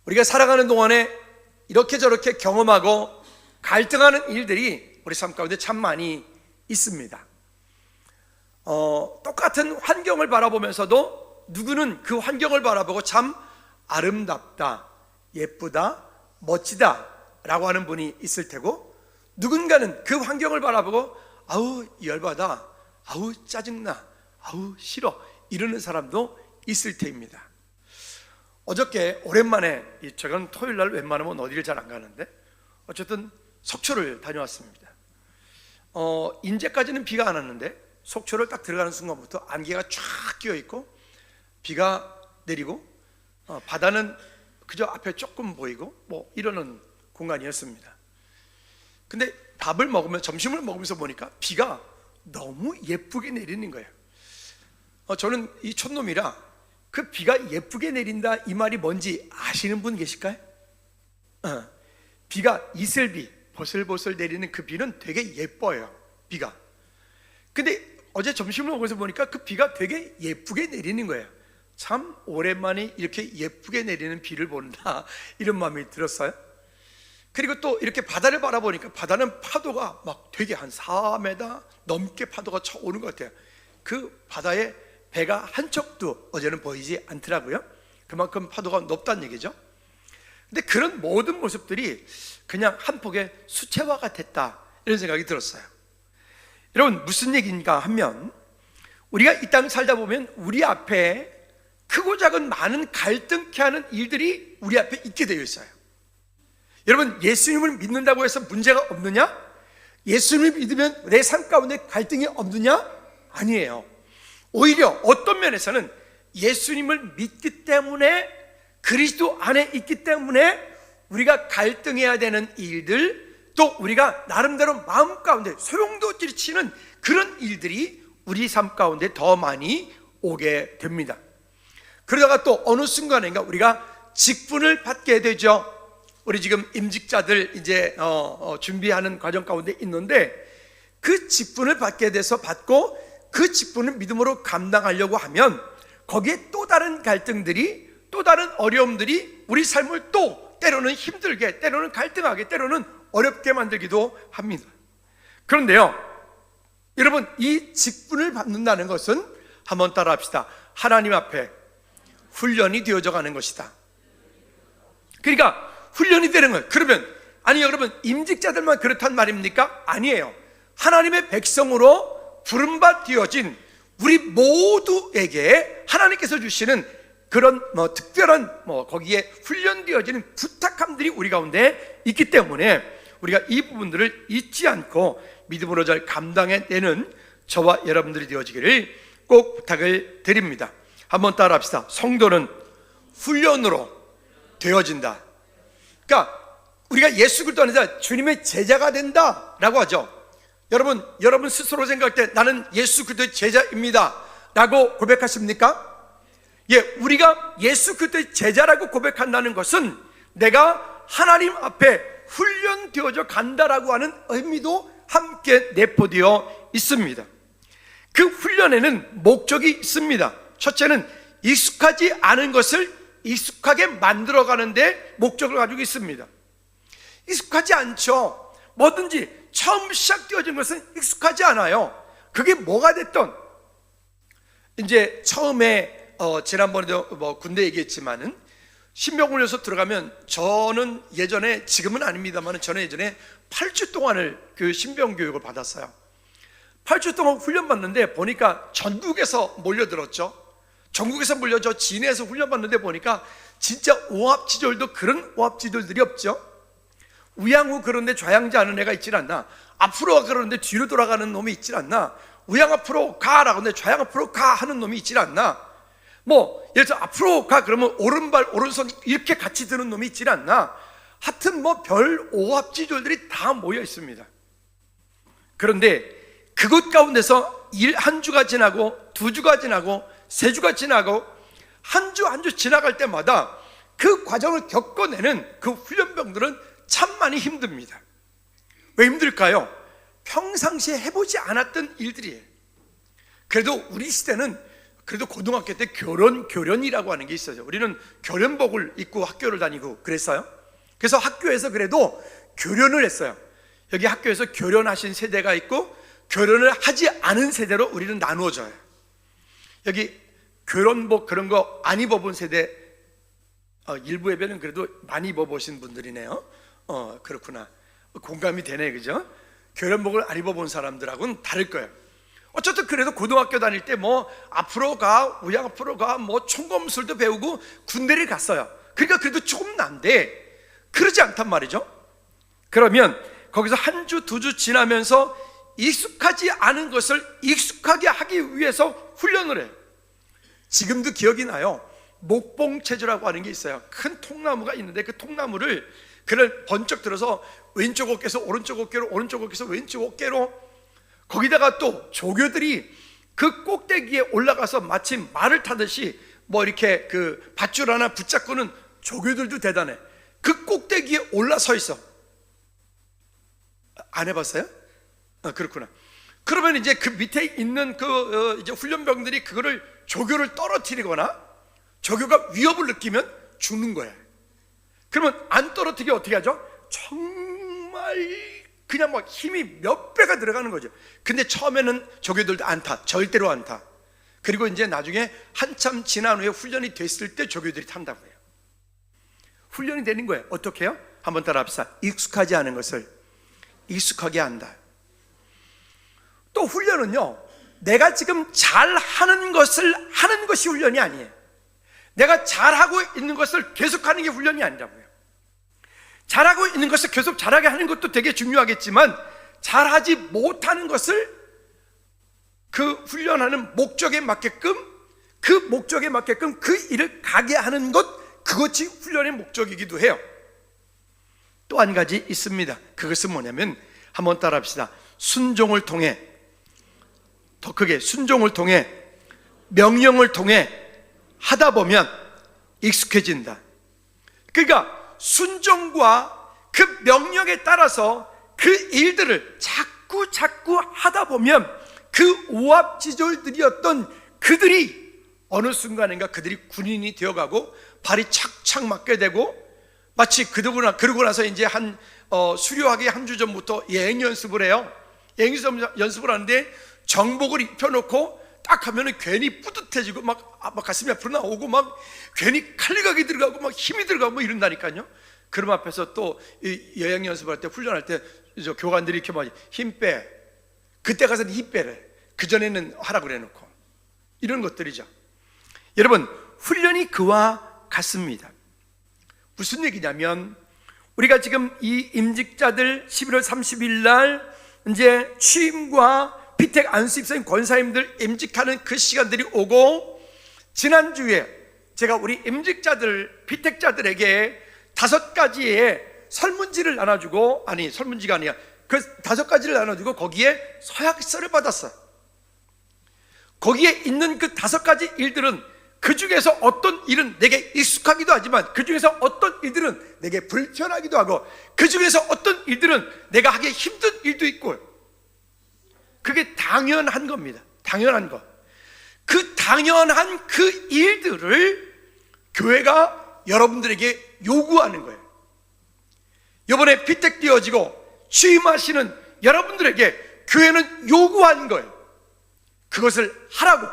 우리가 살아가는 동안에 이렇게 저렇게 경험하고 갈등하는 일들이 우리 삶 가운데 참 많이 있습니다. 똑같은 환경을 바라보면서도 누구는 그 환경을 바라보고 참 아름답다, 예쁘다, 멋지다 라고 하는 분이 있을 테고, 누군가는 그 환경을 바라보고 아우 열받아, 아우 짜증나, 아우 싫어 이러는 사람도 있을 테입니다. 어저께 오랜만에, 저건 토요일날 웬만하면 어디를 잘 안 가는데 어쨌든 속초를 다녀왔습니다. 인제까지는 비가 안 왔는데 속초를 딱 들어가는 순간부터 안개가 쫙 끼어있고 비가 내리고 바다는 그저 앞에 조금 보이고 뭐 이러는 공간이었습니다. 근데 밥을 먹으면, 점심을 먹으면서 보니까 비가 너무 예쁘게 내리는 거예요. 저는 이 촌놈이라 그 비가 예쁘게 내린다 이 말이 뭔지 아시는 분 계실까요? 비가 이슬비, 보슬보슬 내리는 그 비는 되게 예뻐요, 비가. 근데 어제 점심을 먹으면서 보니까 그 비가 되게 예쁘게 내리는 거예요. 참 오랜만에 이렇게 예쁘게 내리는 비를 본다 이런 마음이 들었어요. 그리고 또 이렇게 바다를 바라보니까 바다는 파도가 막 되게 한 4m 넘게 파도가 쳐오는 것 같아요. 그 바다에 배가 한 척도 어제는 보이지 않더라고요. 그만큼 파도가 높다는 얘기죠. 근데 그런 모든 모습들이 그냥 한 폭의 수채화 같았다 이런 생각이 들었어요. 여러분, 무슨 얘기인가 하면, 우리가 이 땅 살다 보면 우리 앞에 크고 작은 많은 갈등케 하는 일들이 우리 앞에 있게 되어 있어요. 여러분, 예수님을 믿는다고 해서 문제가 없느냐? 예수님을 믿으면 내 삶 가운데 갈등이 없느냐? 아니에요. 오히려 어떤 면에서는 예수님을 믿기 때문에, 그리스도 안에 있기 때문에 우리가 갈등해야 되는 일들, 또 우리가 나름대로 마음 가운데 소용도 지르치는 그런 일들이 우리 삶 가운데 더 많이 오게 됩니다. 그러다가 또 어느 순간인가 우리가 직분을 받게 되죠. 우리 지금 임직자들 이제 준비하는 과정 가운데 있는데, 그 직분을 받게 돼서 받고 그 직분을 믿음으로 감당하려고 하면 거기에 또 다른 갈등들이, 또 다른 어려움들이 우리 삶을 또 때로는 힘들게, 때로는 갈등하게, 때로는 어렵게 만들기도 합니다. 그런데요, 여러분, 이 직분을 받는다는 것은 한번 따라 합시다. 하나님 앞에 훈련이 되어져 가는 것이다. 그러니까 훈련이 되는 거예요. 그러면, 아니 여러분, 임직자들만 그렇단 말입니까? 아니에요. 하나님의 백성으로 부름받 되어진 우리 모두에게 하나님께서 주시는 그런 특별한 거기에 훈련되어지는 부탁함들이 우리 가운데 있기 때문에 우리가 이 부분들을 잊지 않고 믿음으로 잘 감당해내는 저와 여러분들이 되어지기를 꼭 부탁을 드립니다. 한번 따라 합시다. 성도는 훈련으로 되어진다. 그러니까 우리가 예수 그리스도 안에서 주님의 제자가 된다라고 하죠. 여러분 스스로 생각할 때 나는 예수 그리스도의 제자입니다 라고 고백하십니까? 예, 우리가 예수 그리스도의 제자라고 고백한다는 것은 내가 하나님 앞에 훈련되어져 간다라고 하는 의미도 함께 내포되어 있습니다. 그 훈련에는 목적이 있습니다. 첫째는 익숙하지 않은 것을 익숙하게 만들어가는데 목적을 가지고 있습니다. 익숙하지 않죠. 뭐든지 처음 시작되어진 것은 익숙하지 않아요. 그게 뭐가 됐던, 이제 처음에 지난번에도 군대 얘기했지만은 신병훈련소 들어가면, 저는 예전에, 지금은 아닙니다만 저는 예전에 8주 동안을 그 신병교육을 받았어요. 8주 동안 훈련받는데 보니까 전국에서 몰려들었죠. 전국에서 몰려져 진해에서 훈련받는데 보니까 진짜 오합지졸도 그런 오합지졸들이 없죠. 우양우 그런데 좌양자 하는 애가 있질 않나, 앞으로 가 그러는데 뒤로 돌아가는 놈이 있질 않나, 우양 앞으로 가라고 하는데 좌양 앞으로 가 하는 놈이 있질 않나, 예를 들어 앞으로 가 그러면 오른발 오른손 이렇게 같이 드는 놈이 있질 않나, 하여튼 별 오합지졸들이 다 모여 있습니다. 그런데 그곳 가운데서 한 주가 지나고, 2주가 지나고, 3주가 지나고, 한 주 한 주 지나갈 때마다 그 과정을 겪어내는 그 훈련병들은 참 많이 힘듭니다. 왜 힘들까요? 평상시에 해보지 않았던 일들이에요. 그래도 우리 시대는 그래도 고등학교 때 교련이라고 하는 게 있어요. 우리는 교련복을 입고 학교를 다니고 그랬어요. 그래서 학교에서 그래도 교련을 했어요. 여기 학교에서 교련하신 세대가 있고 교련을 하지 않은 세대로 우리는 나누어져요. 여기 교련복 그런 거 안 입어본 세대, 일부 예배는 그래도 많이 입어보신 분들이네요. 그렇구나. 공감이 되네, 그죠? 교련복을 안 입어본 사람들하고는 다를 거예요. 어쨌든 그래도 고등학교 다닐 때 뭐 앞으로 가, 우양 앞으로 가, 뭐 총검술도 배우고 군대를 갔어요. 그러니까 그래도 조금 난데 그러지 않단 말이죠. 그러면 거기서 한 주, 두 주 지나면서 익숙하지 않은 것을 익숙하게 하기 위해서 훈련을 해요. 지금도 기억이 나요. 목봉체조라고 하는 게 있어요. 큰 통나무가 있는데 그 통나무를 그를 번쩍 들어서 왼쪽 어깨에서 오른쪽 어깨로, 오른쪽 어깨에서 왼쪽 어깨로, 거기다가 또 조교들이 그 꼭대기에 올라가서 마치 말을 타듯이 뭐 이렇게 그 밧줄 하나 붙잡고는, 조교들도 대단해. 그 꼭대기에 올라서 있어. 안 해봤어요? 그렇구나. 그러면 이제 그 밑에 있는 이제 훈련병들이 그거를, 조교를 떨어뜨리거나 조교가 위협을 느끼면 죽는 거야. 그러면 안 떨어뜨리게 어떻게 하죠? 정말 그냥 막 힘이 몇 배가 들어가는 거죠. 근데 처음에는 조교들도 안 타. 절대로 안 타. 그리고 이제 나중에 한참 지난 후에 훈련이 됐을 때 조교들이 탄다고 해요. 훈련이 되는 거예요. 어떻게 해요? 한번 따라 합시다. 익숙하지 않은 것을 익숙하게 한다. 또 훈련은요, 내가 지금 잘하는 것을 하는 것이 훈련이 아니에요. 내가 잘하고 있는 것을 계속하는 게 훈련이 아니라고요. 잘하고 있는 것을 계속 잘하게 하는 것도 되게 중요하겠지만, 잘하지 못하는 것을 그 훈련하는 목적에 맞게끔, 그 일을 가게 하는 것, 그것이 훈련의 목적이기도 해요. 또 한 가지 있습니다. 그것은 뭐냐면, 한번 따라 합시다. 순종을 통해, 더 크게, 순종을 통해, 명령을 통해 하다 보면 익숙해진다. 그러니까 순종과 그 명령에 따라서 그 일들을 자꾸 하다 보면 그 오합지졸들이었던 그들이 어느 순간인가 그들이 군인이 되어가고 발이 착착 맞게 되고, 마치 그러고 나서 이제 수료하기 한 주 전부터 예행 연습을 해요. 예행 연습을 하는데 정복을 입혀놓고 딱 하면은 괜히 뿌듯해지고 막 가슴이 앞으로 나오고 막 괜히 칼리각이 들어가고 막 힘이 들어가고 뭐 이런다니까요. 그럼 앞에서 또 여행 연습할 때, 훈련할 때 교관들이 이렇게 막 힘 빼. 그때 가서는 힘 빼래. 그전에는 하라고 그래 놓고. 이런 것들이죠. 여러분, 훈련이 그와 같습니다. 무슨 얘기냐면, 우리가 지금 이 임직자들 11월 30일 날 이제 취임과 피택 안수입사님 권사님들 임직하는 그 시간들이 오고, 지난주에 제가 우리 임직자들, 피택자들에게 5가지의 설문지를 나눠주고, 아니 설문지가 아니야, 그 5가지를 나눠주고 거기에 서약서를 받았어요. 거기에 있는 그 5가지 일들은, 그 중에서 어떤 일은 내게 익숙하기도 하지만 그 중에서 어떤 일들은 내게 불편하기도 하고, 그 중에서 어떤 일들은 내가 하기 힘든 일도 있고, 그게 당연한 겁니다. 당연한 것. 그 당연한 그 일들을 교회가 여러분들에게 요구하는 거예요. 이번에 피택되어지고 취임하시는 여러분들에게 교회는 요구한 거예요. 그것을 하라고,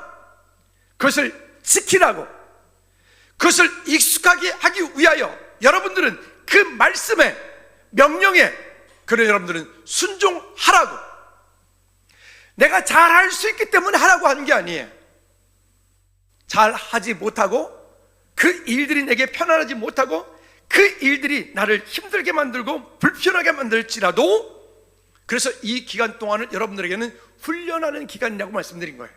그것을 지키라고, 그것을 익숙하게 하기 위하여 여러분들은 그 말씀에, 명령에, 그래 여러분들은 순종하라고. 내가 잘할 수 있기 때문에 하라고 하는 게 아니에요. 잘하지 못하고, 그 일들이 내게 편안하지 못하고, 그 일들이 나를 힘들게 만들고 불편하게 만들지라도, 그래서 이 기간 동안은 여러분들에게는 훈련하는 기간이라고 말씀드린 거예요.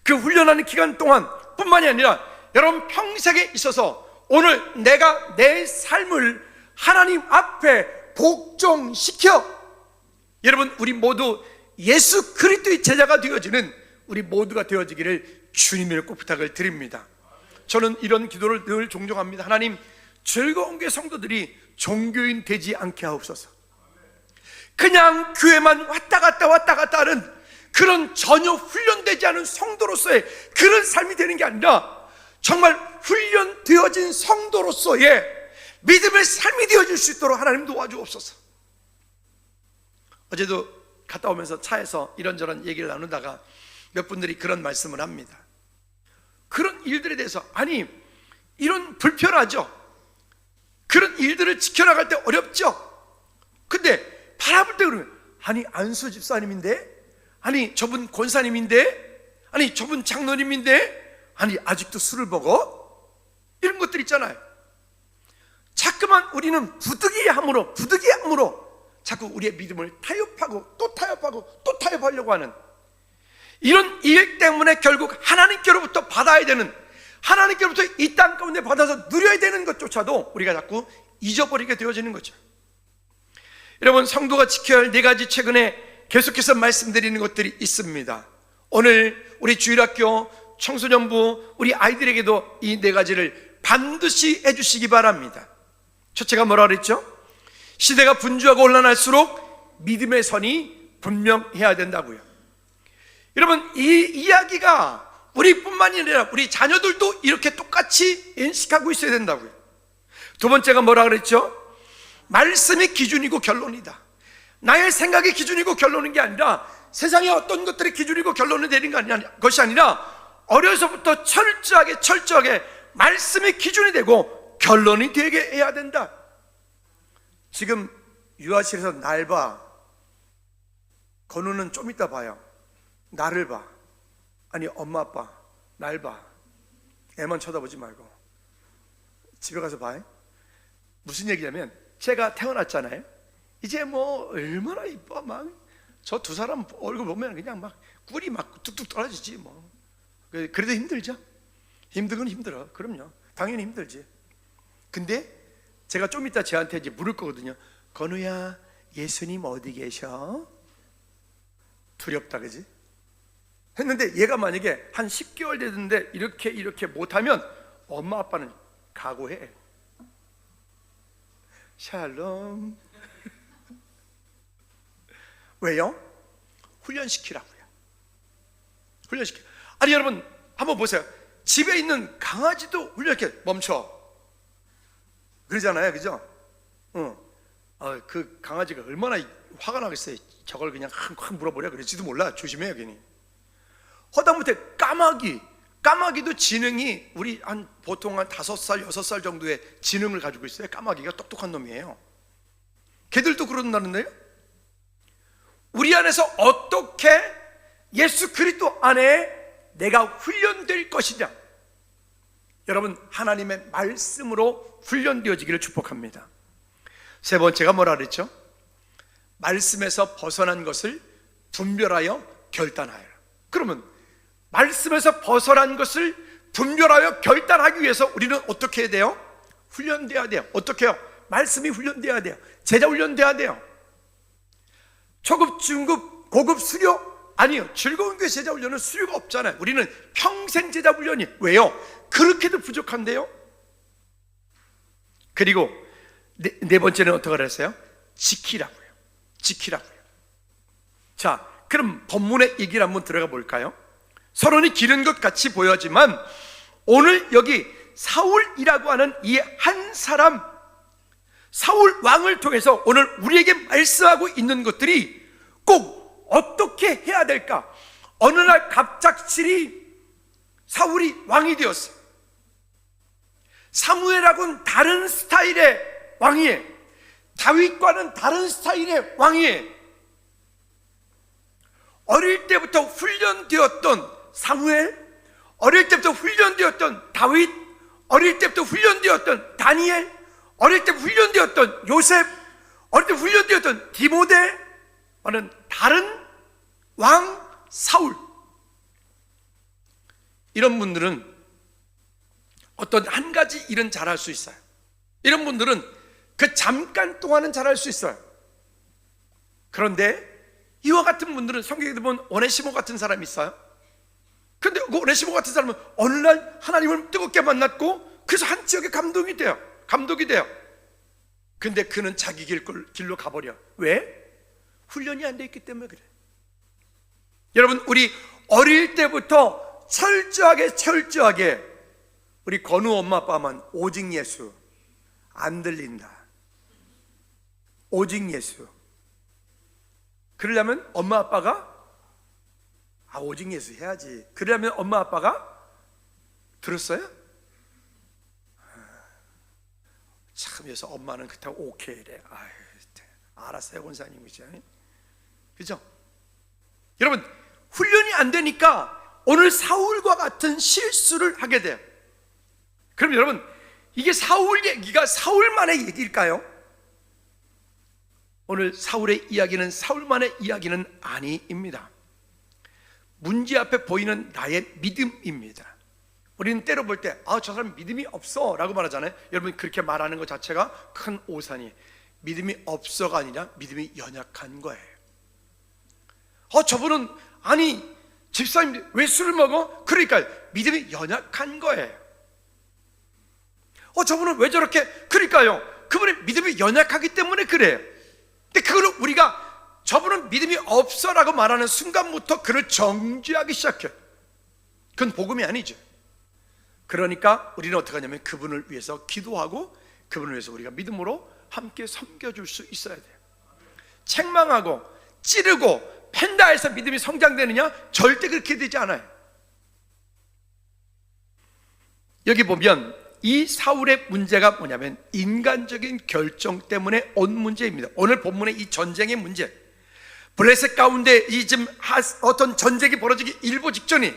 그 훈련하는 기간 동안 뿐만이 아니라 여러분 평생에 있어서 오늘 내가 내 삶을 하나님 앞에 복종시켜, 여러분 우리 모두 예수 그리스도의 제자가 되어지는 우리 모두가 되어지기를 주님을 꼭 부탁을 드립니다. 저는 이런 기도를 늘 종종합니다. 하나님, 즐거운 게 성도들이 종교인 되지 않게 하옵소서. 그냥 교회만 왔다 갔다 하는 그런 전혀 훈련되지 않은 성도로서의 그런 삶이 되는 게 아니라 정말 훈련되어진 성도로서의 믿음의 삶이 되어질 수 있도록 하나님 도와주옵소서. 어제도 갔다 오면서 차에서 이런저런 얘기를 나누다가 몇 분들이 그런 말씀을 합니다. 그런 일들에 대해서, 아니 이런 불편하죠. 그런 일들을 지켜나갈 때 어렵죠. 근데 바라볼 때 그러면, 아니 안수 집사님인데, 아니 저분 권사님인데, 아니 저분 장로님인데, 아니 아직도 술을 먹어? 이런 것들 있잖아요. 자꾸만 우리는 부득이함으로 자꾸 우리의 믿음을 타협하고 또 타협하고 또 타협하려고 하는, 이런 일 때문에 결국 하나님께로부터 받아야 되는, 하나님께로부터 이 땅 가운데 받아서 누려야 되는 것조차도 우리가 자꾸 잊어버리게 되어지는 거죠. 여러분, 성도가 지켜야 할 4가지 최근에 계속해서 말씀드리는 것들이 있습니다. 오늘 우리 주일학교 청소년부 우리 아이들에게도 이 4가지를 반드시 해주시기 바랍니다. 첫째가 뭐라 그랬죠? 시대가 분주하고 혼란할수록 믿음의 선이 분명해야 된다고요. 여러분, 이 이야기가 우리뿐만이 아니라 우리 자녀들도 이렇게 똑같이 인식하고 있어야 된다고요. 두 번째가 뭐라 그랬죠? 말씀이 기준이고 결론이다. 나의 생각이 기준이고 결론인 게 아니라 세상의 어떤 것들이 기준이고 결론이 되는 것이 아니라 어려서부터 철저하게 말씀이 기준이 되고 결론이 되게 해야 된다. 지금 유아실에서 날 봐. 건우는 좀 이따 봐요. 나를 봐. 아니 엄마 아빠 날 봐. 애만 쳐다보지 말고 집에 가서 봐. 무슨 얘기냐면, 제가 태어났잖아요. 이제 뭐 얼마나 이뻐. 막 저 두 사람 얼굴 보면 그냥 막 꿀이 막 뚝뚝 떨어지지 뭐. 그래도 힘들죠. 힘든 건 힘들어. 그럼요, 당연히 힘들지. 근데 제가 좀 이따 쟤한테 이제 물을 거거든요. 건우야, 예수님 어디 계셔? 두렵다, 그지? 했는데 얘가 만약에 한 10개월 됐는데 이렇게 못하면 엄마 아빠는 각오해. 샬롬. 왜요? 훈련시키라고요. 아니 여러분, 한번 보세요. 집에 있는 강아지도 훈련시켜. 멈춰. 그러잖아요, 그죠? 그 강아지가 얼마나 화가 나겠어요. 저걸 그냥 확 물어버려 그럴지도 몰라. 조심해요, 괜히. 허다못해 까마귀도 지능이 우리 보통 한 5살, 6살 정도의 지능을 가지고 있어요. 까마귀가 똑똑한 놈이에요. 걔들도 그런다는데요. 우리 안에서 어떻게 예수 그리스도 안에 내가 훈련될 것이냐, 여러분, 하나님의 말씀으로 훈련되어지기를 축복합니다. 세 번째가 뭐라 그랬죠? 말씀에서 벗어난 것을 분별하여 결단하여라. 그러면 말씀에서 벗어난 것을 분별하여 결단하기 위해서 우리는 어떻게 해야 돼요? 훈련돼야 돼요. 어떻게 해요? 말씀이 훈련돼야 돼요. 제자 훈련돼야 돼요. 초급, 중급, 고급 수료? 아니요. 즐거운 교회 제자 훈련은 수료가 없잖아요. 우리는 평생 제자 훈련이. 왜요? 그렇게도 부족한데요. 그리고 네 번째는 어떻게 그랬어요? 지키라고요. 자, 그럼 본문의 얘기를 한번 들어가 볼까요? 서론이 길은 것 같이 보여지만 오늘 여기 사울이라고 하는 이 한 사람, 사울 왕을 통해서 오늘 우리에게 말씀하고 있는 것들이 꼭 어떻게 해야 될까? 어느 날 갑작스레 사울이 왕이 되었어요. 사무엘하고는 다른 스타일의 왕이에요. 다윗과는 다른 스타일의 왕이에요. 어릴 때부터 훈련되었던 사무엘, 어릴 때부터 훈련되었던 다윗, 어릴 때부터 훈련되었던 다니엘, 어릴 때부터 훈련되었던 요셉, 어릴 때 훈련되었던 디모데와는 다른 왕 사울. 이런 분들은 어떤 한 가지 일은 잘할 수 있어요. 이런 분들은 그 잠깐 동안은 잘할 수 있어요. 그런데 이와 같은 분들은 성경에 보면 오네시모 같은 사람이 있어요. 그런데 그 오네시모 같은 사람은 어느 날 하나님을 뜨겁게 만났고 그래서 한 지역에 감독이 돼요. 근데 그는 자기 길로 가버려. 왜? 훈련이 안 돼 있기 때문에 그래. 여러분, 우리 어릴 때부터 철저하게 우리 건우 엄마 아빠만 오직 예수, 안 들린다, 오직 예수. 그러려면 엄마 아빠가 오직 예수 해야지. 그러려면 엄마 아빠가 들었어요? 참, 그래서 엄마는 그렇다고 오케이래. 알았어요, 권사님이죠. 그죠? 여러분, 훈련이 안 되니까 오늘 사울과 같은 실수를 하게 돼요. 그럼 여러분, 이게 사울 얘기가 사울만의 얘기일까요? 오늘 사울의 이야기는 사울만의 이야기는 아니입니다. 문제 앞에 보이는 나의 믿음입니다. 우리는 때로 볼 때 저 사람 믿음이 없어 라고 말하잖아요. 여러분, 그렇게 말하는 것 자체가 큰 오산이에요. 믿음이 없어가 아니라 믿음이 연약한 거예요. 저분은 집사님 왜 술을 먹어? 그러니까 믿음이 연약한 거예요. 저분은 왜 저렇게? 그러니까요, 그분의 믿음이 연약하기 때문에 그래요. 근데 그걸 우리가 저분은 믿음이 없어라고 말하는 순간부터 그를 정죄하기 시작해요. 그건 복음이 아니죠. 그러니까 우리는 어떻게 하냐면 그분을 위해서 기도하고 그분을 위해서 우리가 믿음으로 함께 섬겨줄 수 있어야 돼요. 책망하고 찌르고 팬다 해서 믿음이 성장되느냐? 절대 그렇게 되지 않아요. 여기 보면 이 사울의 문제가 뭐냐면 인간적인 결정 때문에 온 문제입니다. 오늘 본문의 이 전쟁의 문제, 블레셋 가운데 지금 어떤 전쟁이 벌어지기 일보 직전이,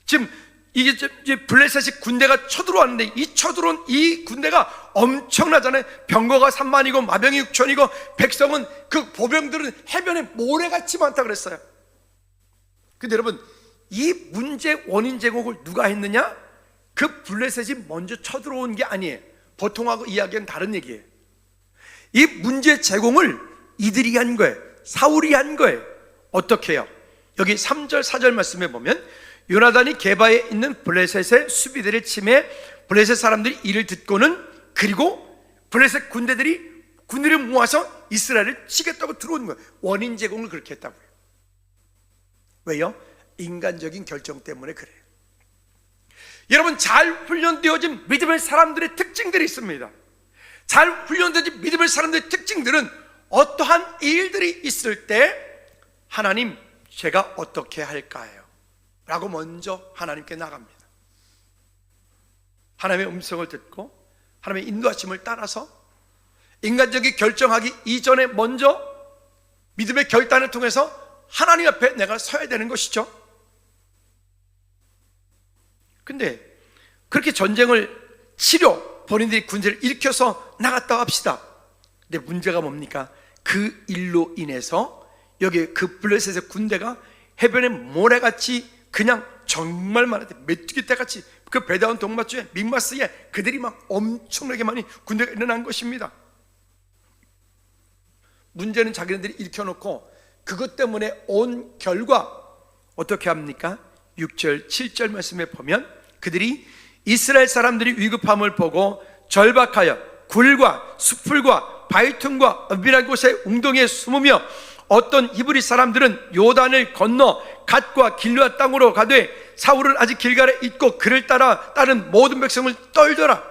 지금 이게 블레셋이 군대가 쳐들어왔는데 이 쳐들어온 이 군대가 엄청나잖아요. 병거가 3만이고 마병이 6천이고 백성은, 그 보병들은 해변에 모래같이 많다 그랬어요. 근데 여러분, 이 문제 원인 제공을 누가 했느냐? 그 블레셋이 먼저 쳐들어온 게 아니에요. 보통하고 이야기는 다른 얘기예요. 이 문제 제공을 이들이 한 거예요. 사울이 한 거예요. 어떻게 해요? 여기 3절 4절 말씀에 보면 요나단이 게바에 있는 블레셋의 수비대를 침해 블레셋 사람들이 이를 듣고는, 그리고 블레셋 군대들이 군대를 모아서 이스라엘을 치겠다고 들어오는 거예요. 원인 제공을 그렇게 했다고요. 왜요? 인간적인 결정 때문에 그래요. 여러분, 잘 훈련되어진 믿음의 사람들의 특징들이 있습니다. 잘 훈련되어진 믿음의 사람들의 특징들은 어떠한 일들이 있을 때 하나님, 제가 어떻게 할까요? 라고 먼저 하나님께 나갑니다. 하나님의 음성을 듣고 하나님의 인도하심을 따라서 인간적인 결정하기 이전에 먼저 믿음의 결단을 통해서 하나님 앞에 내가 서야 되는 것이죠. 근데 그렇게 전쟁을 치료, 본인들이 군대를 일으켜서 나갔다 합시다. 근데 문제가 뭡니까? 그 일로 인해서 여기 그 블레셋의 군대가 해변에 모래같이 그냥 정말 많은데 메뚜기 떼같이 그 배다운 동마주에 믹마스에 그들이 막 엄청나게 많이 군대가 일어난 것입니다. 문제는 자기네들이 일으켜놓고 그것 때문에 온 결과 어떻게 합니까? 6절 7절 말씀에 보면 그들이 이스라엘 사람들이 위급함을 보고 절박하여 굴과 수풀과 바위틈과 은밀한 곳에 웅덩이에 숨으며 어떤 히브리 사람들은 요단을 건너 갓과 길르앗 땅으로 가되 사울은 아직 길갈에 있고 그를 따라 다른 모든 백성을 떨더라.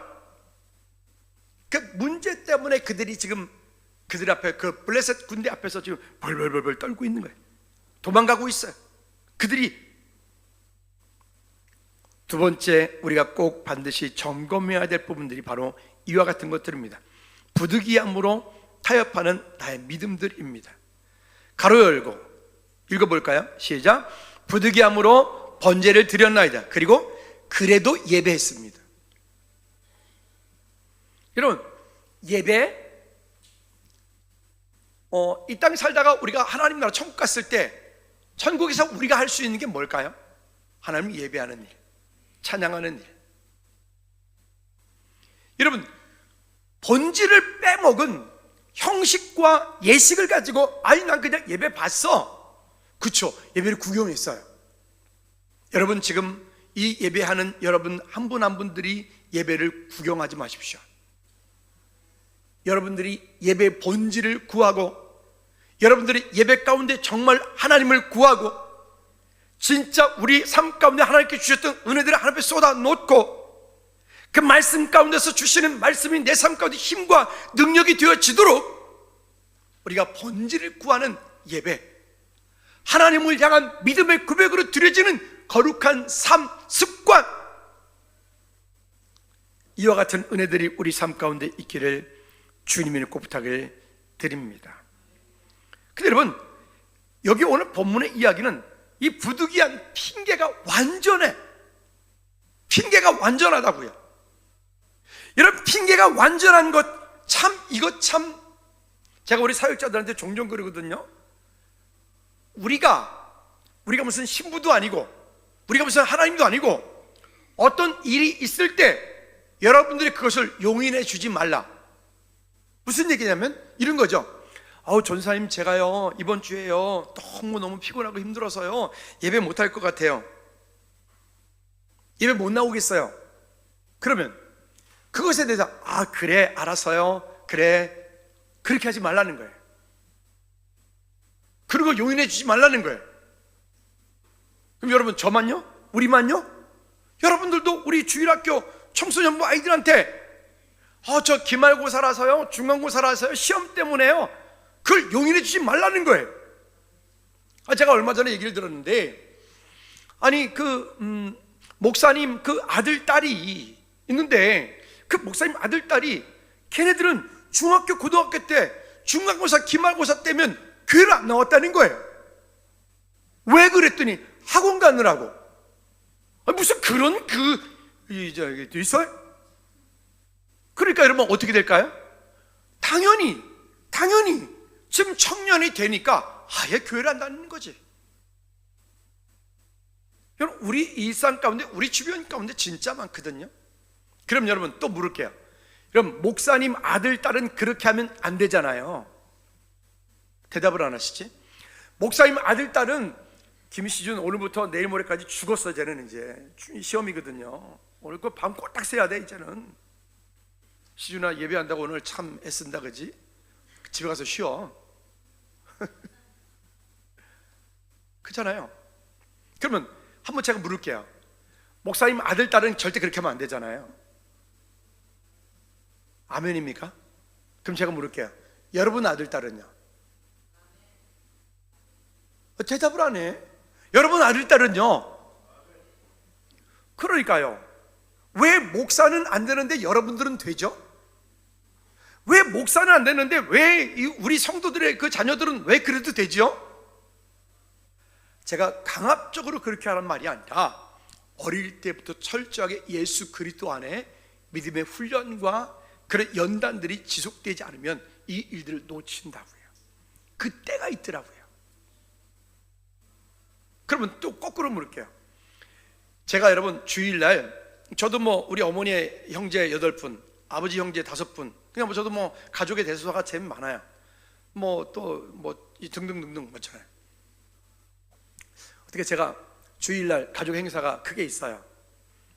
그 문제 때문에 그들이 지금 그들 앞에, 그 블레셋 군대 앞에서 지금 벌벌벌 떨고 있는 거예요. 도망가고 있어요. 그들이. 두 번째, 우리가 꼭 반드시 점검해야 될 부분들이 바로 이와 같은 것들입니다. 부득이함으로 타협하는 나의 믿음들입니다. 가로 열고 읽어볼까요? 시작. 부득이함으로 번제를 드렸나이다. 그리고 그래도 예배했습니다. 여러분, 예배, 이 땅에 살다가 우리가 하나님 나라 천국 갔을 때 천국에서 우리가 할 수 있는 게 뭘까요? 하나님 예배하는 일, 찬양하는 일. 여러분, 본질을 빼먹은 형식과 예식을 가지고 난 그냥 예배 봤어. 그쵸? 예배를 구경했어요. 여러분, 지금 이 예배하는 여러분 한 분 한 분들이 예배를 구경하지 마십시오. 여러분들이 예배의 본질을 구하고 여러분들이 예배 가운데 정말 하나님을 구하고 진짜 우리 삶 가운데 하나님께 주셨던 은혜들을 하나님 앞에 쏟아 놓고 그 말씀 가운데서 주시는 말씀이 내 삶 가운데 힘과 능력이 되어지도록 우리가 본질을 구하는 예배, 하나님을 향한 믿음의 고백으로 드려지는 거룩한 삶, 습관, 이와 같은 은혜들이 우리 삶 가운데 있기를 주님의 꼭 부탁을 드립니다. 근데 여러분, 여기 오늘 본문의 이야기는 이 부득이한 핑계가 완전해. 핑계가 완전하다고요. 여러분, 핑계가 완전한 것 참, 이거 참 제가 우리 사역자들한테 종종 그러거든요. 우리가 무슨 신부도 아니고 우리가 무슨 하나님도 아니고 어떤 일이 있을 때 여러분들이 그것을 용인해 주지 말라. 무슨 얘기냐면 이런 거죠. 전사님, 제가요 이번 주에요 너무 피곤하고 힘들어서요 예배 못할 것 같아요. 예배 못 나오겠어요. 그러면 그것에 대해서 그래, 알았어요, 그래, 그렇게 하지 말라는 거예요. 그리고 용인해 주지 말라는 거예요. 그럼 여러분, 저만요? 우리만요? 여러분들도 우리 주일학교 청소년부 아이들한테 저 기말고사라서요, 중간고사라서요, 시험 때문에요, 그걸 용인해 주지 말라는 거예요. 제가 얼마 전에 얘기를 들었는데, 아니 목사님 그 아들 딸이 있는데 그 목사님 아들 딸이 걔네들은 중학교 고등학교 때 중간고사 기말고사 때면 교회를 안 나왔다는 거예요. 왜 그랬더니 학원 가느라고. 무슨 그런 있어요? 그러니까 여러분 어떻게 될까요? 당연히 지금 청년이 되니까 아예 교회를 안 다니는 거지. 여러분, 우리 일상 가운데, 우리 주변 가운데 진짜 많거든요. 그럼 여러분 또 물을게요. 그럼 목사님 아들 딸은 그렇게 하면 안 되잖아요. 대답을 안 하시지? 목사님 아들 딸은 김시준 오늘부터 내일 모레까지 죽었어. 쟤는 이제 시험이거든요. 오늘 그 밤 꼬딱 새야 돼. 이제는 시준아, 예배한다고 오늘 참 애쓴다, 그지? 집에 가서 쉬어. 그렇잖아요. 그러면 한번 제가 물을게요. 목사님 아들 딸은 절대 그렇게 하면 안 되잖아요. 아멘입니까? 그럼 제가 물을게요. 여러분 아들 딸은요? 대답을 안 해. 여러분 아들 딸은요? 그러니까요. 왜 목사는 안 되는데 여러분들은 되죠? 왜 목사는 안 되는데 왜 우리 성도들의 그 자녀들은 왜 그래도 되죠? 제가 강압적으로 그렇게 하는 말이 아니라 어릴 때부터 철저하게 예수 그리스도 안에 믿음의 훈련과 그런 연단들이 지속되지 않으면 이 일들을 놓친다고요. 그 때가 있더라고요. 그러면 또 거꾸로 물을게요. 제가 여러분 주일날 저도 우리 어머니의 형제 8분, 아버지 형제 5분, 그냥 저도 가족의 대소사가 제일 많아요. 등등등등 많잖아요. 어떻게 제가 주일날 가족 행사가 크게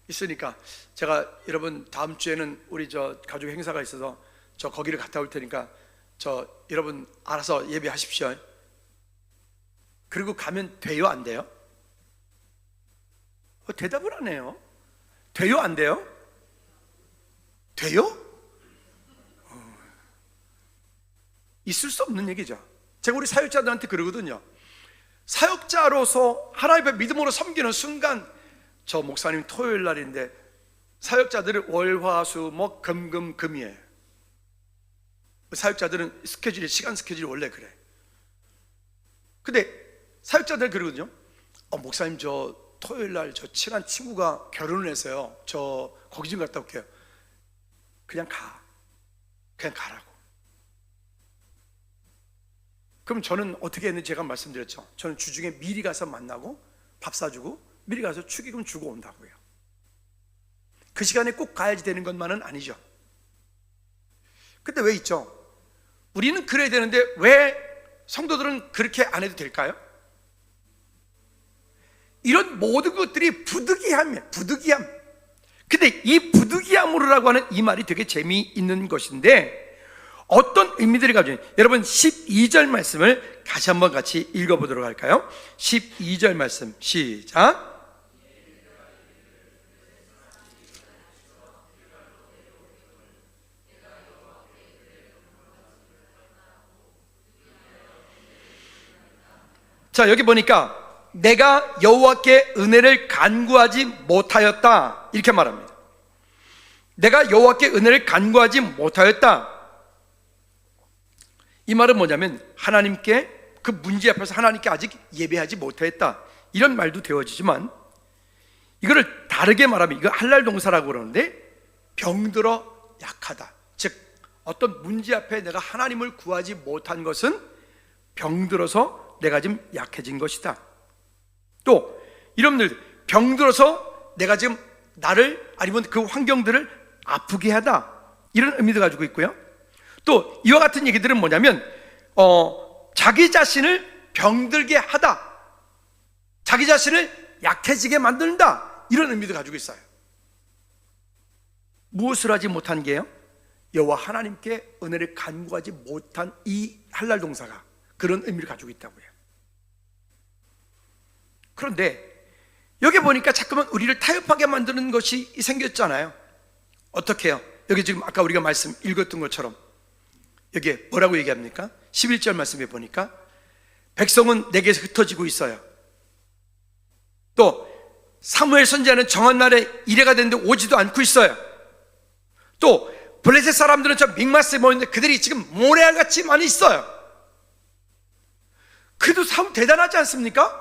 있으니까 제가 여러분 다음 주에는 우리 가족 행사가 있어서 저 거기를 갔다 올 테니까 여러분 알아서 예배하십시오. 그리고 가면 돼요, 안 돼요? 대답을 안 해요. 돼요, 안 돼요? 돼요? 있을 수 없는 얘기죠. 제가 우리 사역자들한테 그러거든요. 사역자로서 하나님의 믿음으로 섬기는 순간, 저 목사님 토요일 날인데 사역자들은 월화수 금이에요. 사역자들은 시간 스케줄이 원래 그래. 근데 사역자들 그러거든요. 목사님 저 토요일 날 저 친한 친구가 결혼을 해서요, 저 거기 좀 갔다 올게요. 그냥 가라고. 그럼 저는 어떻게 했는지 제가 말씀드렸죠. 저는 주중에 미리 가서 만나고 밥 사주고 미리 가서 축의금 주고 온다고요. 그 시간에 꼭 가야지 되는 것만은 아니죠. 근데 왜 있죠? 우리는 그래야 되는데 왜 성도들은 그렇게 안 해도 될까요? 이런 모든 것들이 부득이함이에요. 부득이함. 근데 이 부득이함으로라고 하는 이 말이 되게 재미있는 것인데 어떤 의미들이 가지고 있는, 여러분 12절 말씀을 말씀을 다시 한번 같이 읽어보도록 할까요? 12절 말씀 시작. 자, 여기 보니까 내가 여호와께 은혜를 간구하지 못하였다 이렇게 말합니다. 내가 여호와께 은혜를 간구하지 못하였다. 이 말은 뭐냐면 하나님께 그 문제 앞에서 하나님께 아직 예배하지 못했다 이런 말도 되어지지만, 이거를 다르게 말하면 이거 할랄 동사라고 그러는데, 병들어 약하다, 즉 어떤 문제 앞에 내가 하나님을 구하지 못한 것은 병들어서 내가 지금 약해진 것이다. 또 여러분들, 병들어서 내가 지금 나를 아니면 그 환경들을 아프게 하다 이런 의미도 가지고 있고요. 또 이와 같은 얘기들은 뭐냐면 자기 자신을 병들게 하다, 자기 자신을 약해지게 만든다 이런 의미도 가지고 있어요. 무엇을 하지 못한 게요? 여호와 하나님께 은혜를 간구하지 못한 이 할랄 동사가 그런 의미를 가지고 있다고요. 그런데 여기 보니까 자꾸만 우리를 타협하게 만드는 것이 생겼잖아요. 어떻게 해요? 여기 지금 아까 우리가 말씀 읽었던 것처럼 여기에 뭐라고 얘기합니까? 11절 말씀에 보니까 백성은 내게서 흩어지고 있어요. 또 사무엘 선지자는 정한 날에 이래가 됐는데 오지도 않고 있어요. 또 블레셋 사람들은 저 믹마스에 모였는데 그들이 지금 모래알같이 많이 있어요. 그래도 참 대단하지 않습니까?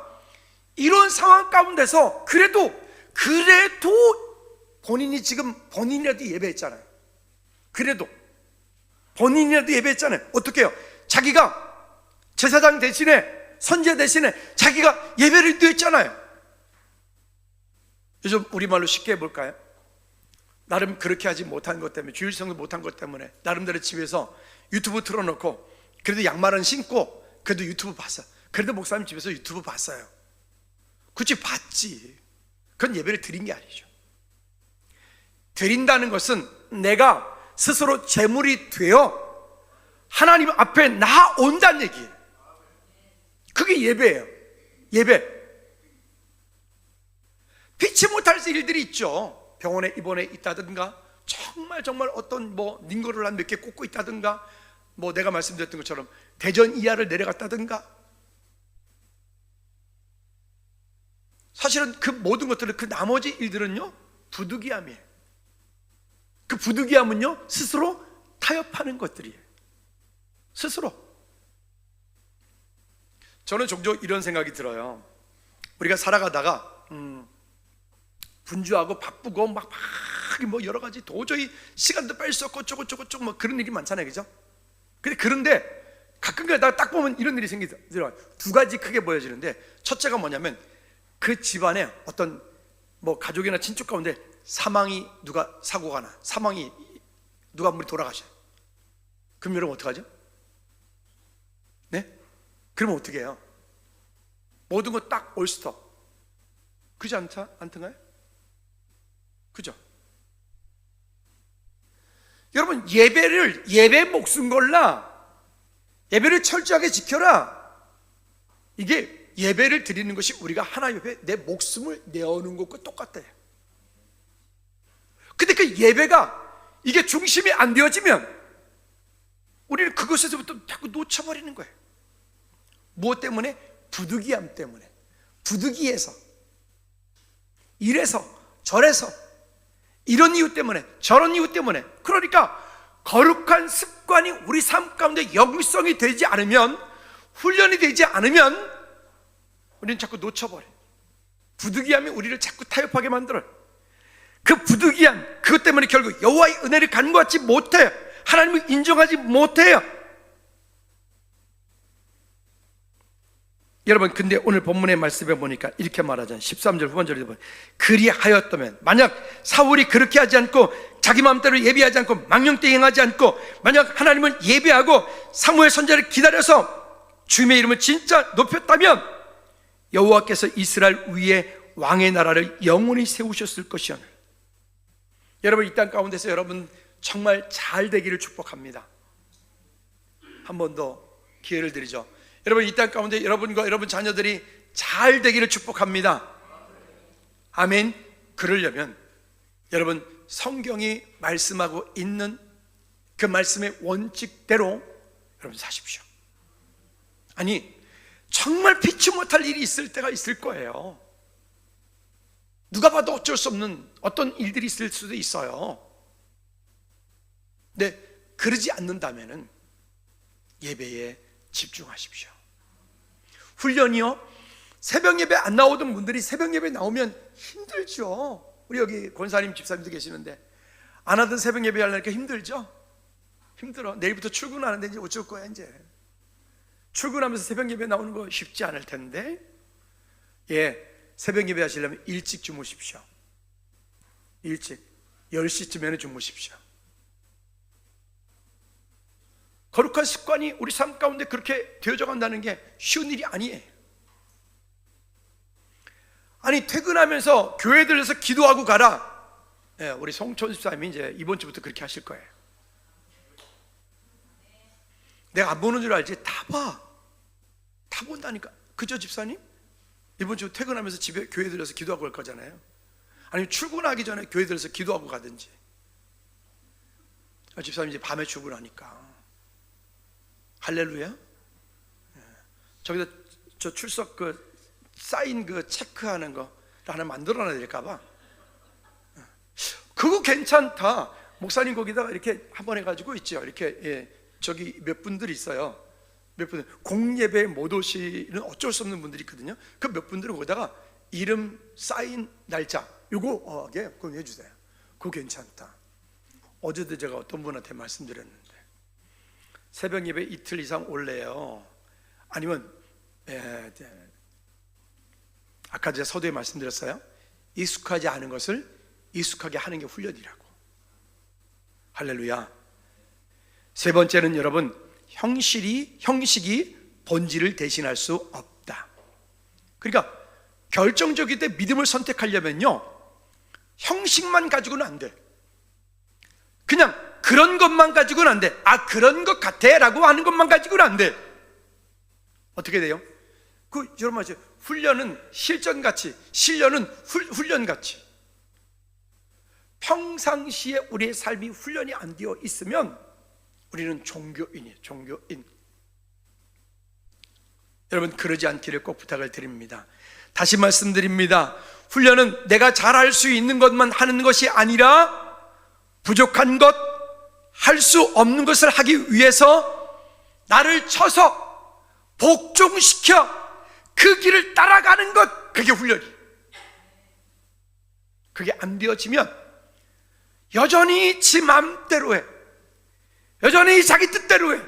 이런 상황 가운데서 그래도 본인이 지금 본인이라도 예배했잖아요. 그래도 본인이라도 예배했잖아요. 어떻게 해요? 자기가 제사장 대신에, 선지자 대신에 자기가 예배를 드렸잖아요. 요즘 우리말로 쉽게 해볼까요? 나름 그렇게 하지 못한 것 때문에, 주일성도 못한 것 때문에 나름대로 집에서 유튜브 틀어놓고 그래도 양말은 신고 그래도 유튜브 봤어. 그래도 목사님 집에서 유튜브 봤어요. 굳이 봤지. 그건 예배를 드린 게 아니죠. 드린다는 것은 내가 스스로 제물이 되어 하나님 앞에 나아온다는 얘기예요. 그게 예배예요. 예배. 피치 못할 일들이 있죠. 병원에 입원해 있다든가, 정말 어떤 링거를 한 몇 개 꽂고 있다든가, 내가 말씀드렸던 것처럼 대전 이하를 내려갔다든가. 사실은 그 모든 것들은, 그 나머지 일들은요 부득이함이에요. 그 부득이함은요 스스로 타협하는 것들이에요. 스스로. 저는 종종 이런 생각이 들어요. 우리가 살아가다가 분주하고 바쁘고 막 여러 가지 도저히 시간도 뺄 수 없고 어쩌고 그런 일이 많잖아요, 그죠? 그런데 가끔가다 딱 보면 이런 일이 생기더라고요. 두 가지 크게 보여지는데, 첫째가 뭐냐면 그 집안에 어떤 가족이나 친척 가운데 누가 사고가 나, 누가 물이 돌아가셔요. 그럼 여러분 어떡하죠? 네? 그러면 어떻게 해요? 모든 거 딱 올스톱. 그지 않던가요? 그죠? 여러분, 예배 목숨 걸라. 예배를 철저하게 지켜라. 이게 예배를 드리는 것이 우리가 하나님 앞에 내 목숨을 내어놓는 것과 똑같아요. 근데 그 예배가 이게 중심이 안 되어지면 우리는 그것에서부터 자꾸 놓쳐버리는 거예요. 무엇 때문에? 부득이함 때문에. 부득이해서, 이래서 저래서, 이런 이유 때문에, 저런 이유 때문에. 그러니까 거룩한 습관이 우리 삶 가운데 영성이 되지 않으면, 훈련이 되지 않으면 우리는 자꾸 놓쳐버려요. 부득이함이 우리를 자꾸 타협하게 만들어요. 그 부득이함, 그것 때문에 결국 여호와의 은혜를 간구하지 못해요. 하나님을 인정하지 못해요. 여러분, 근데 오늘 본문의 말씀에 보니까 이렇게 말하잖아요. 13절 후반절에 보면, 그리하였다면, 만약 사울이 그렇게 하지 않고 자기 마음대로 예배하지 않고 망령되이 행하지 않고, 만약 하나님을 예배하고 사무엘 선지자를 기다려서 주님의 이름을 진짜 높였다면 여호와께서 이스라엘 위에 왕의 나라를 영원히 세우셨을 것이오늘. 여러분, 이 땅 가운데서 여러분 정말 잘 되기를 축복합니다. 한 번 더 기회를 드리죠. 여러분, 이 땅 가운데 여러분과 여러분 자녀들이 잘 되기를 축복합니다. 아멘. 그러려면 여러분, 성경이 말씀하고 있는 그 말씀의 원칙대로 여러분 사십시오. 아니, 정말 피치 못할 일이 있을 때가 있을 거예요. 누가 봐도 어쩔 수 없는 어떤 일들이 있을 수도 있어요. 근데 그러지 않는다면은 예배에 집중하십시오. 훈련이요, 새벽 예배 안 나오던 분들이 새벽 예배 나오면 힘들죠. 우리 여기 권사님 집사님도 계시는데 안 하던 새벽 예배 하려니까 힘들죠. 힘들어. 내일부터 출근하는데 이제 어쩔 거야. 이제 출근하면서 새벽 예배 나오는 거 쉽지 않을 텐데, 새벽 예배 하시려면 일찍 주무십시오. 일찍 10시쯤에는 주무십시오. 거룩한 습관이 우리 삶 가운데 그렇게 되어져 간다는 게 쉬운 일이 아니에요. 아니, 퇴근하면서 교회 들려서 기도하고 가라. 우리 송천 집사님이 이제 이번 주부터 그렇게 하실 거예요. 내가 안 보는 줄 알지? 다 봐. 다 본다니까. 그죠, 집사님? 이번 주 퇴근하면서 집에 교회 들려서 기도하고 갈 거잖아요. 아니면 출근하기 전에 교회 들려서 기도하고 가든지. 집사님 이제 밤에 출근하니까. 할렐루야. 저기다 저 출석 그 사인 그 체크하는 거 하나 만들어놔야 될까봐. 그거 괜찮다. 목사님 거기다가 이렇게 한번 해가지고 있죠. 이렇게 저기 몇 분들이 있어요. 몇 분, 공예배 못 오시는 어쩔 수 없는 분들이 있거든요. 그 몇 분들은 거기다가 이름, 사인, 날짜 요거 그거 해주세요. 그거 괜찮다. 어제도 제가 어떤 분한테 말씀드렸는데 새벽 예배 이틀 이상 올래요. 아니면 아까 제가 서두에 말씀드렸어요. 익숙하지 않은 것을 익숙하게 하는 게 훈련이라고. 할렐루야. 세 번째는 여러분, 형식이 본질을 대신할 수 없다. 그러니까 결정적일 때 믿음을 선택하려면요, 형식만 가지고는 안 돼. 그냥 그런 것만 가지고는 안 돼. 그런 것 같아 라고 하는 것만 가지고는 안 돼. 어떻게 돼요? 여러분 아시죠? 훈련은 실전같이, 신련은 훈련같이. 평상시에 우리의 삶이 훈련이 안 되어 있으면 우리는 종교인이에요. 종교인. 여러분, 그러지 않기를 꼭 부탁을 드립니다. 다시 말씀드립니다. 훈련은 내가 잘할 수 있는 것만 하는 것이 아니라 부족한 것, 할 수 없는 것을 하기 위해서 나를 쳐서 복종시켜 그 길을 따라가는 것, 그게 훈련이에요. 그게 안 되어지면 여전히 지 맘대로 해. 여전히 자기 뜻대로 해.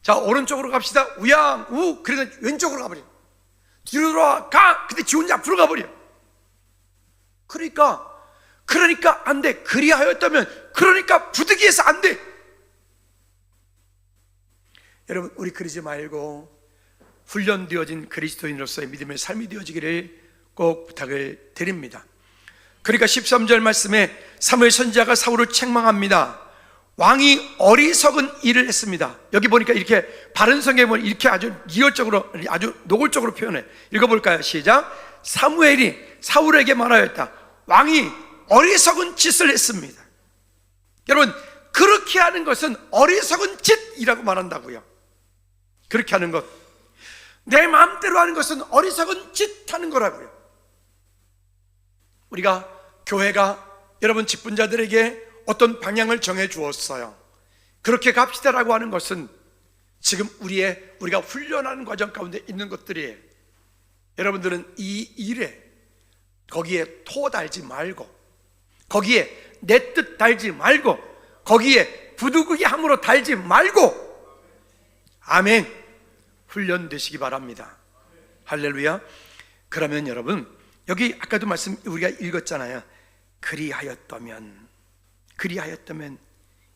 자, 오른쪽으로 갑시다. 우양, 우. 그래서 왼쪽으로 가버려. 뒤로 돌아와, 가. 근데 지 혼자 앞으로 가버려. 그러니까 안 돼. 그리하였다면, 그러니까 부득이해서 안 돼. 여러분, 우리 그러지 말고 훈련되어진 그리스도인으로서의 믿음의 삶이 되어지기를 꼭 부탁을 드립니다. 그러니까 13절 말씀에 사무엘 선지자가 사울을 책망합니다. 왕이 어리석은 일을 했습니다. 여기 보니까 이렇게 바른 성경에 보면 이렇게 아주 리얼적으로, 아주 노골적으로 표현해. 읽어볼까요? 시작. 사무엘이 사울에게 말하였다. 왕이 어리석은 짓을 했습니다. 여러분, 그렇게 하는 것은 어리석은 짓이라고 말한다고요. 그렇게 하는 것, 내 마음대로 하는 것은 어리석은 짓 하는 거라고요. 우리가, 교회가 여러분 직분자들에게 어떤 방향을 정해 주었어요. 그렇게 갑시다라고 하는 것은 지금 우리가 훈련하는 과정 가운데 있는 것들이에요. 여러분들은 이 일에, 거기에 토 달지 말고, 거기에 내 뜻 달지 말고, 거기에 부득이함으로 달지 말고, 아멘, 훈련되시기 바랍니다. 할렐루야. 그러면 여러분, 여기 아까도 우리가 읽었잖아요. 그리하였다면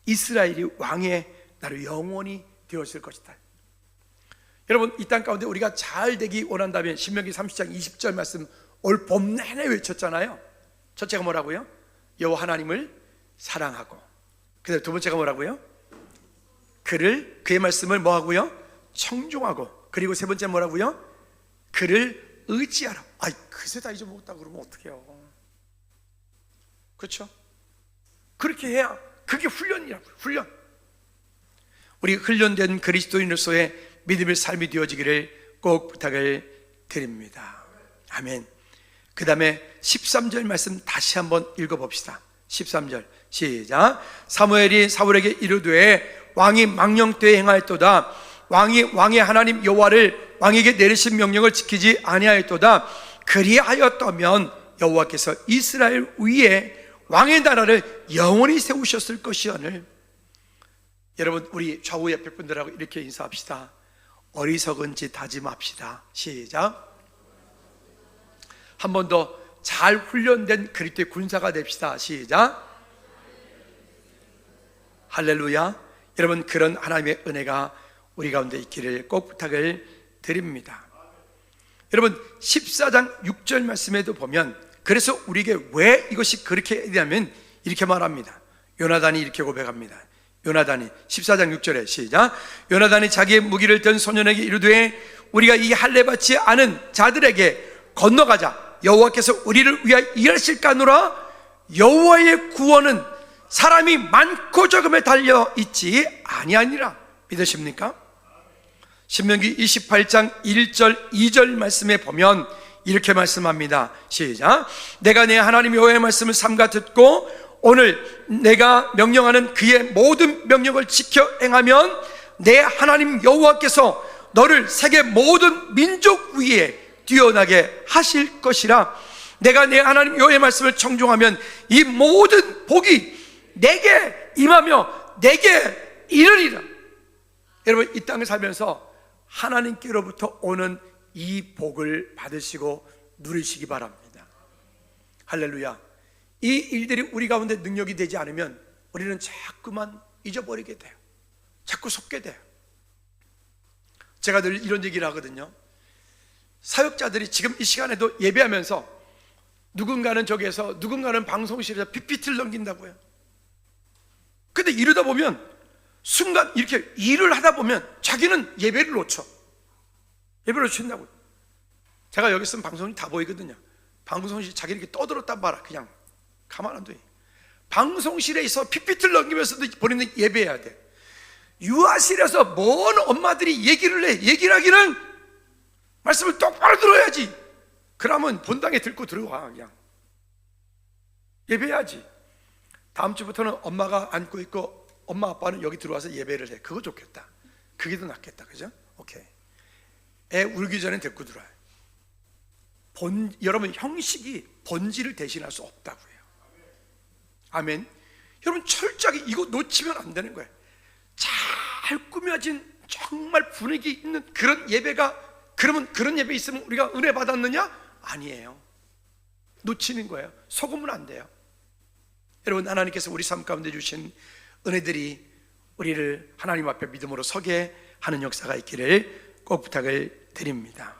이스라엘이 왕의 나라로 영원히 되었을 것이다. 여러분, 이 땅 가운데 우리가 잘 되기 원한다면 신명기 30장 20절 말씀 올 봄 내내 외쳤잖아요. 첫째가 뭐라고요? 여호와 하나님을 사랑하고, 그다음에 두 번째가 뭐라고요? 그의 말씀을 뭐하고요? 청종하고, 그리고 세 번째 뭐라고요? 그를 의지하라. 아이, 그새 다 잊어먹었다 그러면 어떡해요? 그렇죠? 그렇게 해야 그게 훈련이라고요. 훈련. 우리 훈련된 그리스도인으로서의 믿음의 삶이 되어지기를 꼭 부탁을 드립니다. 아멘. 그 다음에 13절 말씀 다시 한번 읽어봅시다. 13절 시작. 사무엘이 사울에게 이르되 왕이 망령 때에 행하였도다. 왕의 하나님 여호와를 왕에게 내리신 명령을 지키지 아니하였도다. 그리하였다면 여호와께서 이스라엘 위에 왕의 나라를 영원히 세우셨을 것이오늘. 여러분, 우리 좌우 옆에 분들하고 이렇게 인사합시다. 어리석은 짓 하지 맙시다. 시작. 한 번 더 잘 훈련된 그리스도의 군사가 됩시다. 시작. 할렐루야. 여러분, 그런 하나님의 은혜가 우리 가운데 있기를 꼭 부탁을 드립니다. 여러분, 14장 6절 말씀에도 보면, 그래서 우리에게 왜 이것이 그렇게 되냐면 이렇게 말합니다. 요나단이 이렇게 고백합니다. 요나단이 14장 6절에 시작. 요나단이 자기의 무기를 든 소년에게 이르되 우리가 이 할례 받지 않은 자들에게 건너가자. 여호와께서 우리를 위하여 일하실까노라. 여호와의 구원은 사람이 많고 적음에 달려 있지 아니하니라. 믿으십니까? 신명기 28장 1절 2절 말씀에 보면 이렇게 말씀합니다. 시작. 내가 내 하나님 여호와의 말씀을 삼가 듣고 오늘 내가 명령하는 그의 모든 명령을 지켜 행하면 내 하나님 여호와께서 너를 세계 모든 민족 위에 뛰어나게 하실 것이라. 내가 내 하나님 여호와의 말씀을 청종하면 이 모든 복이 내게 임하며 내게 이르리라. 여러분, 이 땅을 살면서 하나님께로부터 오는 이 복을 받으시고 누리시기 바랍니다. 할렐루야. 이 일들이 우리 가운데 능력이 되지 않으면 우리는 자꾸만 잊어버리게 돼요. 자꾸 속게 돼요. 제가 늘 이런 얘기를 하거든요. 사역자들이 지금 이 시간에도 예배하면서 누군가는 저기에서, 누군가는 방송실에서 PPT를 넘긴다고요. 근데 이러다 보면 순간 이렇게 일을 하다 보면 자기는 예배를 놓쳐. 예배를 놓친다고요. 제가 여기 있으면 방송이 다 보이거든요. 방송실 자기 이렇게 떠들었단 말아. 그냥 가만 안 둬. 방송실에 있어 PPT를 넘기면서도 본인은 예배해야 돼. 유아실에서 뭔 엄마들이 얘기를 해. 얘기를 하기는 말씀을 똑바로 들어야지. 그러면 본당에 들고 들어와. 그냥 예배해야지. 다음 주부터는 엄마가 앉고 있고 엄마 아빠는 여기 들어와서 예배를 해. 그거 좋겠다. 그게 더 낫겠다. 그죠? 오케이. 애 울기 전에 데리고 들어와요. 여러분, 형식이 본질을 대신할 수 없다고요. 아멘. 여러분, 철저하게 이거 놓치면 안 되는 거예요. 잘 꾸며진 정말 분위기 있는 그런 예배가, 그러면 그런 예배 있으면 우리가 은혜 받았느냐? 아니에요. 놓치는 거예요. 속으면 안 돼요. 여러분, 하나님께서 우리 삶 가운데 주신 은혜들이 우리를 하나님 앞에 믿음으로 서게 하는 역사가 있기를 꼭 부탁을 드립니다.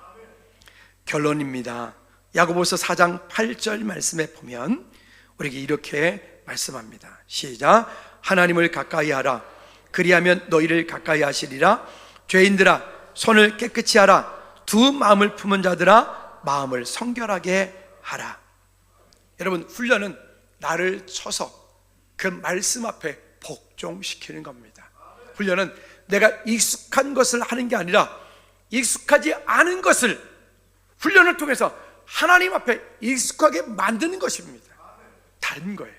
결론입니다. 야고보서 4장 8절 말씀에 보면 우리에게 이렇게 말씀합니다. 시작. 하나님을 가까이 하라. 그리하면 너희를 가까이 하시리라. 죄인들아, 손을 깨끗이 하라. 두 마음을 품은 자들아, 마음을 성결하게 하라. 여러분, 훈련은 나를 쳐서 그 말씀 앞에 복종시키는 겁니다. 훈련은 내가 익숙한 것을 하는 게 아니라 익숙하지 않은 것을 훈련을 통해서 하나님 앞에 익숙하게 만드는 것입니다. 다른 거예요.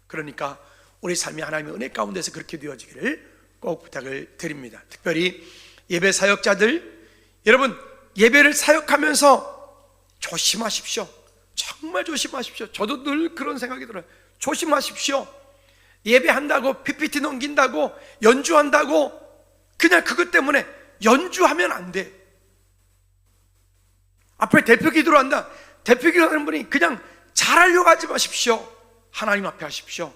그러니까 우리 삶이 하나님의 은혜 가운데서 그렇게 되어지기를 꼭 부탁을 드립니다. 특별히 예배 사역자들, 여러분, 예배를 사역하면서 조심하십시오. 정말 조심하십시오. 저도 늘 그런 생각이 들어요. 조심하십시오. 예배한다고, PPT 넘긴다고, 연주한다고 그냥 그것 때문에 연주하면 안 돼. 앞에 대표 기도를 한다. 대표 기도하는 분이 그냥 잘하려고 하지 마십시오. 하나님 앞에 하십시오.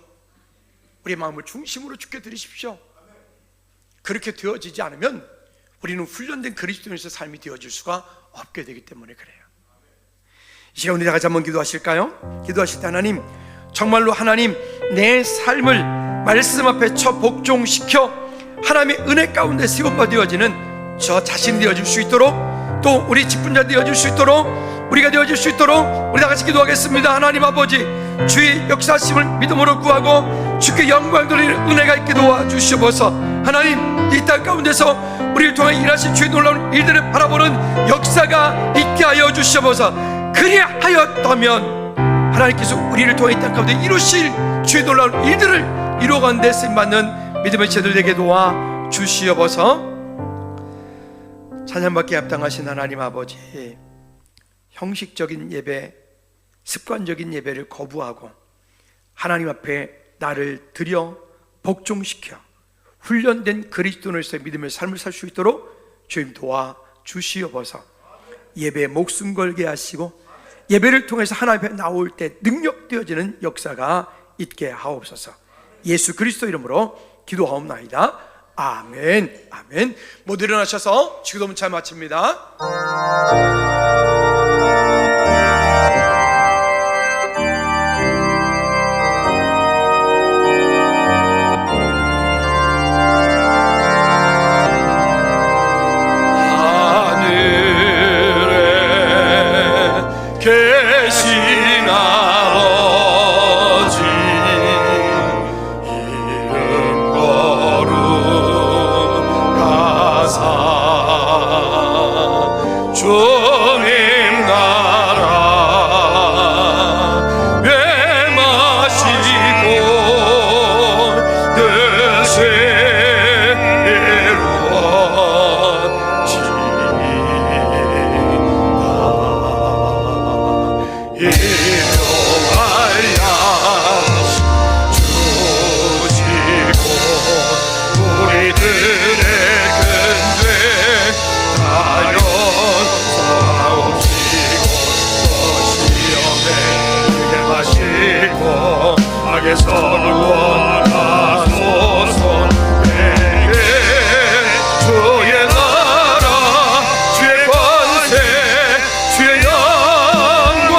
우리의 마음을 중심으로 주께 드리십시오. 그렇게 되어지지 않으면 우리는 훈련된 그리스도인에서 삶이 되어질 수가 없게 되기 때문에 그래요. 이 시간 우리 다 같이 한번 기도하실까요? 기도하실 때, 하나님, 정말로 하나님, 내 삶을 말씀 앞에 처 복종시켜 하나님의 은혜 가운데 세움받아지는 저 자신이 되어질 수 있도록, 또 우리 직분자 되어질 수 있도록, 우리가 되어질 수 있도록 우리 다같이 기도하겠습니다. 하나님 아버지, 주의 역사하심을 믿음으로 구하고 주께 영광 돌리는 은혜가 있게 도와주시옵소서. 하나님, 이 땅 가운데서 우리를 통해 일하신 주의 놀라운 일들을 바라보는 역사가 있게 하여 주시옵소서. 그리하였다면 하나님께서 우리를 통해 이 땅 가운데 이루실 주의 놀라운 일들을 이루어가는 데 쓰임받는 믿음의 제들 되게 도와주시옵소서. 찬양받기에 합당하신 하나님 아버지, 형식적인 예배, 습관적인 예배를 거부하고 하나님 앞에 나를 드려 복종시켜 훈련된 그리스도인으로서의 믿음의 삶을 살 수 있도록 주님 도와주시옵소서. 예배에 목숨 걸게 하시고 예배를 통해서 하나님 앞에 나올 때 능력되어지는 역사가 있게 하옵소서. 예수 그리스도 이름으로 기도하옵나이다. 아멘. 아멘. 모두 일어나셔서 주기도문 잘 마칩니다. 계신 아버지, 이름 거룩하사 주님 나라 회마시고 뜻이 일용하여 주시고 우리들의 근죄 다연 사오시고 또 시험에 들게 하시고 악에서 구원하소서. 내게 주의 나라 주의 권세 주의 영광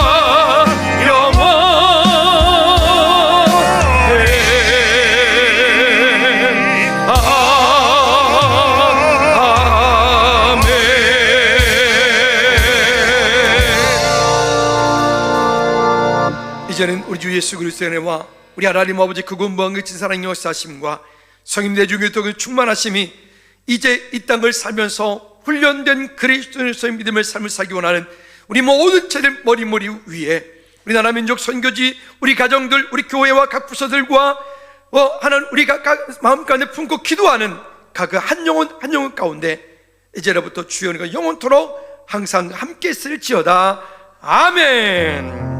이제는 우리 주 예수 그리스도의 은혜와 우리 하나님 아버지 크고 무한하신 사랑의 역사하심과 성인 내중의 덕의 충만하심이 이제 이 땅을 살면서 훈련된 그리스도인으로서의 믿음의 삶을 살기 원하는 우리 모든 제들 머리 위에 우리 나라 민족 선교지, 우리 가정들, 우리 교회와 각 부서들과 하나님 우리가 마음 가운데 품고 기도하는 각 한 영혼 한 영혼 가운데 이제로부터 주의 은혜가 영원토록 항상 함께 있을지어다. 아멘.